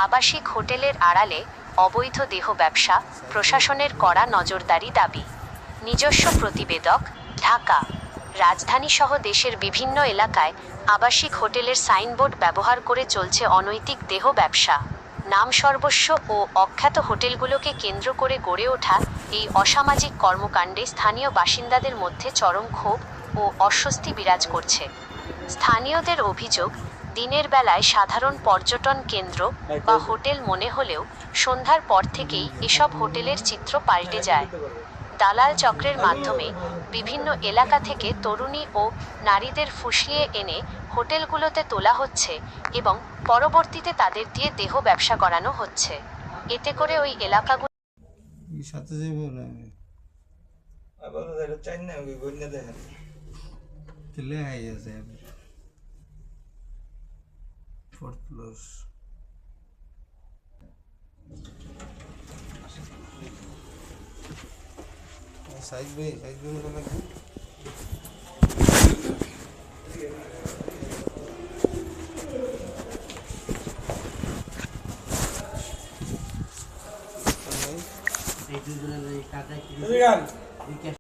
আবাসিক হোটেলের আড়ালে অবৈধ দেহ ব্যবসা, প্রশাসনের কড়া নজরদারি দাবি। নিজস্ব প্রতিবেদক, ঢাকা। রাজধানীসহ দেশের বিভিন্ন এলাকায় আবাসিক হোটেলের সাইনবোর্ড ব্যবহার করে চলছে অনৈতিক দেহ ব্যবসা। নামসর্বস্ব ও অখ্যাত হোটেলগুলোকে কেন্দ্র করে গড়ে ওঠা এই অসামাজিক কর্মকাণ্ডে স্থানীয় বাসিন্দাদের মধ্যে চরম ক্ষোভ ও অস্বস্তি বিরাজ করছে। স্থানীয়দের অভিযোগ, দিনের বেলায় সাধারণ পর্যটন কেন্দ্র বা হোটেল মনে হলেও সন্ধ্যার পর থেকেই এসব হোটেলের চিত্র পাল্টে যায়। দালাল চক্রের মাধ্যমে বিভিন্ন এলাকা থেকে তরুণী ও নারীদের ফুসলিয়ে এনে হোটেলগুলোতে তোলা হচ্ছে এবং পরবর্তীতে তাদের দিয়ে দেহ ব্যবসা করানো হচ্ছে। এতে করে ওই এলাকাগুলো সাইজ ভাই মতো লাগবে। এই দুজনের টাকা